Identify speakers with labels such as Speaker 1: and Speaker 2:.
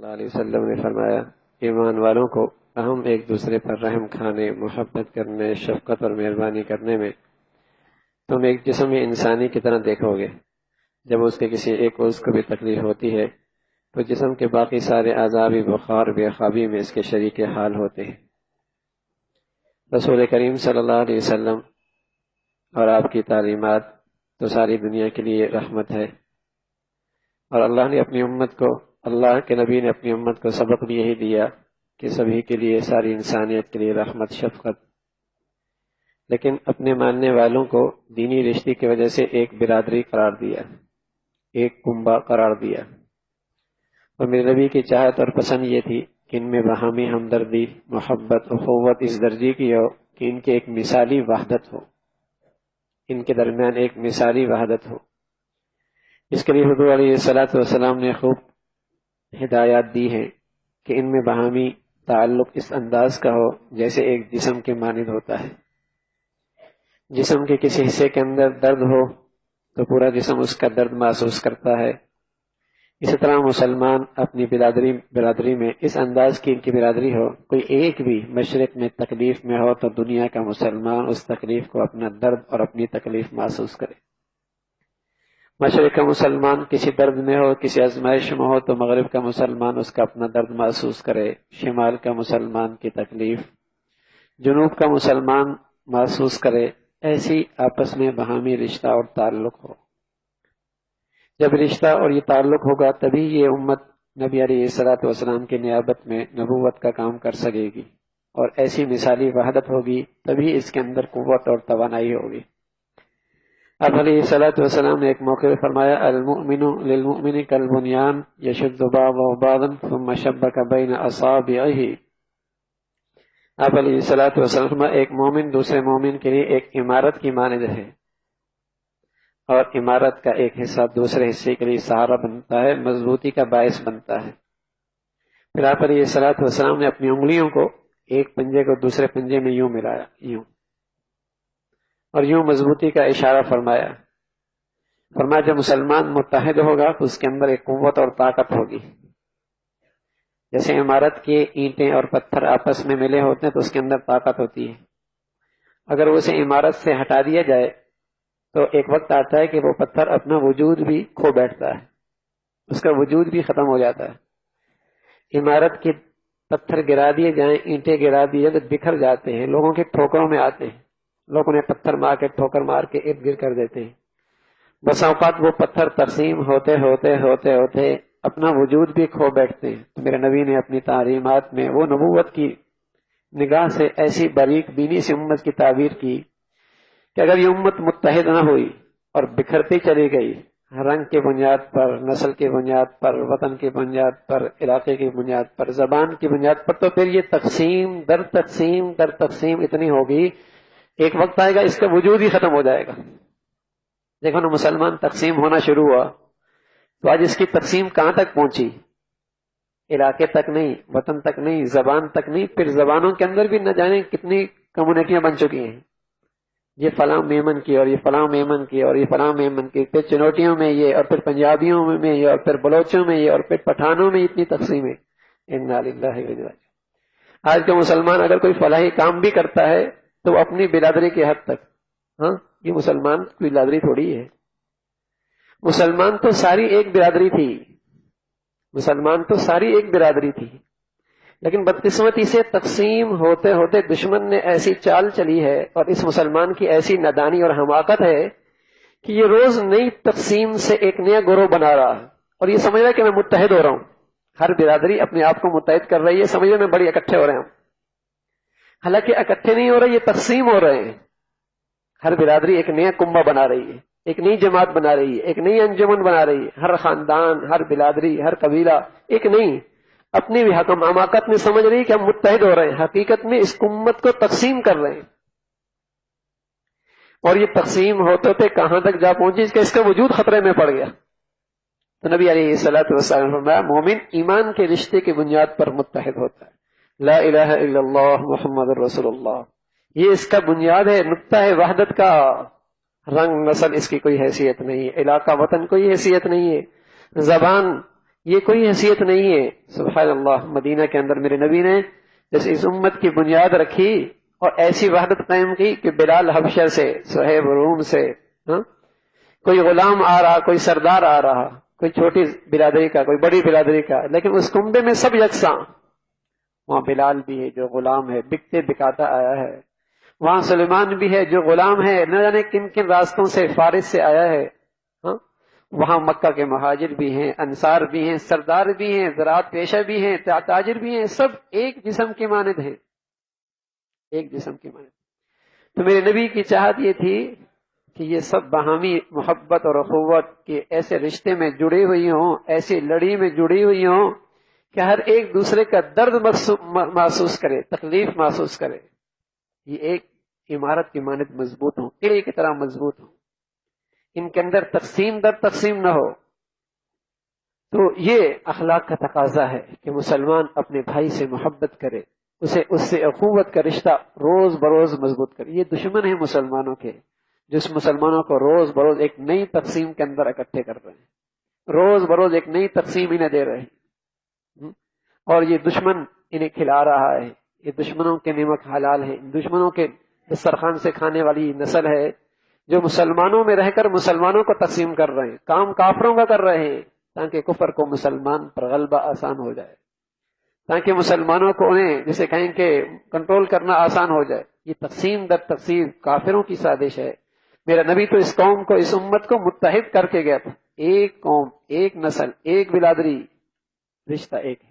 Speaker 1: اللہ علیہ وسلم نے فرمایا، ایمان والوں کو ہم ایک دوسرے پر رحم کھانے، محبت کرنے، شفقت اور مہربانی کرنے میں تم ایک جسم انسانی کی طرح دیکھو گے۔ جب اس کے کسی ایک عضو کو بھی تکلیف ہوتی ہے تو جسم کے باقی سارے اعضاء بھی بخار بے خوابی میں اس کے شریک حال ہوتے ہیں۔ رسول کریم صلی اللہ علیہ وسلم اور آپ کی تعلیمات تو ساری دنیا کے لیے رحمت ہے، اور اللہ کے نبی نے اپنی امت کو سبق بھی یہی دیا کہ سبھی کے لیے، ساری انسانیت کے لیے رحمت، شفقت۔ لیکن اپنے ماننے والوں کو دینی رشتے کی وجہ سے ایک برادری قرار دیا، ایک کنبہ قرار دیا، اور میرے نبی کی چاہت اور پسند یہ تھی کہ ان میں باہمی ہمدردی، محبت، اخوت اس درجے کی ہو کہ ان کے ایک مثالی وحدت ہو، ان کے درمیان ایک مثالی وحدت ہو۔ اس کے لیے حضور علیہ الصلوۃ والسلام نے خوب ہدایات دی ہیں کہ ان میں باہمی تعلق اس انداز کا ہو جیسے ایک جسم کے مانند ہوتا ہے۔ جسم کے کسی حصے کے اندر درد ہو تو پورا جسم اس کا درد محسوس کرتا ہے۔ اسی طرح مسلمان اپنی برادری میں اس انداز کی ان کی برادری ہو، کوئی ایک بھی مشرق میں تکلیف میں ہو تو دنیا کا مسلمان اس تکلیف کو اپنا درد اور اپنی تکلیف محسوس کرے۔ مشرق کا مسلمان کسی درد میں ہو، کسی آزمائش میں ہو تو مغرب کا مسلمان اس کا اپنا درد محسوس کرے، شمال کا مسلمان کی تکلیف جنوب کا مسلمان محسوس کرے۔ ایسی آپس میں باہمی رشتہ اور تعلق ہو۔ جب رشتہ اور یہ تعلق ہوگا تبھی یہ امت نبی علیہ الصلوۃ والسلام کی نیابت میں نبوت کا کام کر سکے گی، اور ایسی مثالی وحدت ہوگی تبھی اس کے اندر قوت اور توانائی ہوگی۔ اب علیہ الصلوۃ والسلام نے ایک موقع فرمایا، المؤمن للمؤمن کالبنیان یشد بعضه بعضا ثم شبک بین اصابعہ۔ اب علیہ الصلوۃ والسلام ایک مومن دوسرے مومن کے لیے ایک عمارت کی مانند ہے، اور عمارت کا ایک حصہ دوسرے حصے کے لیے سہارا بنتا ہے، مضبوطی کا باعث بنتا ہے۔ پھر آپ علیہ الصلوۃ والسلام نے اپنی انگلیوں کو ایک پنجے کو دوسرے پنجے میں یوں ملایا، یوں، اور یوں مضبوطی کا اشارہ فرمایا۔ فرمایا جب مسلمان متحد ہوگا تو اس کے اندر ایک قوت اور طاقت ہوگی۔ جیسے عمارت کے اینٹیں اور پتھر آپس میں ملے ہوتے ہیں تو اس کے اندر طاقت ہوتی ہے، اگر اسے عمارت سے ہٹا دیا جائے تو ایک وقت آتا ہے کہ وہ پتھر اپنا وجود بھی کھو بیٹھتا ہے، اس کا وجود بھی ختم ہو جاتا ہے۔ عمارت کے پتھر گرا دیے جائیں، اینٹیں گرا دیے جائیں تو بکھر جاتے ہیں، لوگوں کے ٹھوکروں میں آتے ہیں، لوگوں نے پتھر مار کے ٹھوکر مار کے ارد گرد کر دیتے ہیں۔ بسا اوقات وہ پتھر تقسیم ہوتے ہوتے ہوتے ہوتے اپنا وجود بھی کھو بیٹھتے ہیں۔ تو میرے نبی نے اپنی تعلیمات میں وہ نبوت کی نگاہ سے ایسی باریک بینی سے امت کی تعبیر کی کہ اگر یہ امت متحد نہ ہوئی اور بکھرتی چلی گئی، رنگ کی بنیاد پر، نسل کی بنیاد پر، وطن کی بنیاد پر، علاقے کی بنیاد پر، زبان کی بنیاد پر، تو پھر یہ تقسیم در تقسیم در تقسیم اتنی ہوگی، ایک وقت آئے گا اس کا وجود ہی ختم ہو جائے گا۔ دیکھو نا، مسلمان تقسیم ہونا شروع ہوا تو آج اس کی تقسیم کہاں تک پہنچی؟ علاقے تک نہیں، وطن تک نہیں، زبان تک نہیں، پھر زبانوں کے اندر بھی نہ جانے کتنی کمیونٹیاں بن چکی ہیں۔ یہ فلاں میمن کی، اور یہ فلاں میمن کی، اور یہ فلاں میمن کی، پھر چنوٹیوں میں یہ، اور پھر پنجابیوں میں یہ، اور پھر بلوچوں میں یہ، اور پھر پٹھانوں میں اتنی تقسیمیں۔ انا للہ و انا الیہ راجعون۔ آج کا مسلمان اگر کوئی فلاحی کام بھی کرتا ہے تو وہ اپنی برادری کے حد تک، ہاں، یہ مسلمان کوئی برادری تھوڑی ہے۔ مسلمان تو ساری ایک برادری تھی، مسلمان تو ساری ایک برادری تھی، لیکن بدقسمتی سے تقسیم ہوتے ہوتے دشمن نے ایسی چال چلی ہے، اور اس مسلمان کی ایسی نادانی اور حماقت ہے کہ یہ روز نئی تقسیم سے ایک نیا گروہ بنا رہا ہے، اور یہ سمجھ رہا ہے کہ میں متحد ہو رہا ہوں۔ ہر برادری اپنے آپ کو متحد کر رہی ہے، سمجھ رہے میں بڑی اکٹھے ہو رہے ہیں، حالانکہ اکٹھے نہیں ہو رہے، یہ تقسیم ہو رہے ہیں۔ ہر برادری ایک نیا کنبہ بنا رہی ہے، ایک نئی جماعت بنا رہی ہے، ایک نئی انجمن بنا رہی ہے، ہر خاندان، ہر برادری، ہر قبیلہ ایک نئی اپنی بھی حکم حماقت میں سمجھ رہی کہ ہم متحد ہو رہے ہیں، حقیقت میں اس امت کو تقسیم کر رہے ہیں، اور یہ تقسیم ہوتے ہوتے کہاں تک جا پہنچی کہ اس کا وجود خطرے میں پڑ گیا۔ تو نبی علیہ الصلوۃ والسلام نے فرمایا مومن ایمان کے رشتے کی بنیاد پر متحد ہوتا ہے، لا الہ الا اللہ محمد رسول اللہ، یہ اس کا بنیاد ہے، نقطہ ہے وحدت کا۔ رنگ نسل اس کی کوئی حیثیت نہیں ہے، علاقہ وطن کوئی حیثیت نہیں ہے، زبان یہ کوئی حیثیت نہیں ہے. سبحان اللہ. مدینہ کے اندر میرے نبی نے جیسے اس امت کی بنیاد رکھی اور ایسی وحدت قائم کی کہ بلال حبشہ سے، صہیب روم سے، کوئی غلام آ رہا، کوئی سردار آ رہا، کوئی چھوٹی برادری کا، کوئی بڑی برادری کا، لیکن اس کنبے میں سب یکساں. وہاں بلال بھی ہے جو غلام ہے، بکتے بکاتا آیا ہے. وہاں سلیمان بھی ہے جو غلام ہے، نہ جانے کن کن راستوں سے، فارس سے آیا ہے. وہاں مکہ کے مہاجر بھی ہیں، انصار بھی ہیں، سردار بھی ہیں، زراعت پیشہ بھی ہیں، تاجر بھی ہیں، سب ایک جسم کے مانند ہیں، ایک جسم کے مانند. تو میرے نبی کی چاہت یہ تھی کہ یہ سب باہمی محبت اور اخوت کے ایسے رشتے میں جڑی ہوئی ہوں، ایسی لڑی میں جڑی ہوئی ہوں کہ ہر ایک دوسرے کا درد محسوس کرے، تکلیف محسوس کرے. یہ ایک عمارت کی مانند مضبوط ہوں، قلعے کی طرح مضبوط ہوں. ان کے اندر تقسیم در تقسیم نہ ہو. تو یہ اخلاق کا تقاضا ہے کہ مسلمان اپنے بھائی سے محبت کرے، اس سے اخوت کا رشتہ روز بروز مضبوط کرے. یہ دشمن ہیں مسلمانوں کے، جس مسلمانوں کو روز بروز ایک نئی تقسیم کے اندر اکٹھے کر رہے ہیں، روز بروز ایک نئی تقسیم انہیں دے رہے ہیں. اور یہ دشمن انہیں کھلا رہا ہے. یہ دشمنوں کے نمک حلال ہے، دشمنوں کے دسترخوان سے کھانے والی نسل ہے جو مسلمانوں میں رہ کر مسلمانوں کو تقسیم کر رہے ہیں، کام کافروں کا کر رہے ہیں تاکہ کفر کو مسلمان پر غلبہ آسان ہو جائے، تاکہ مسلمانوں کو انہیں جسے کہیں کہ کنٹرول کرنا آسان ہو جائے. یہ تقسیم در تقسیم کافروں کی سازش ہے. میرا نبی تو اس قوم کو، اس امت کو متحد کر کے گیا تھا. ایک قوم، ایک نسل، ایک برادری، رشتہ ایک ہے.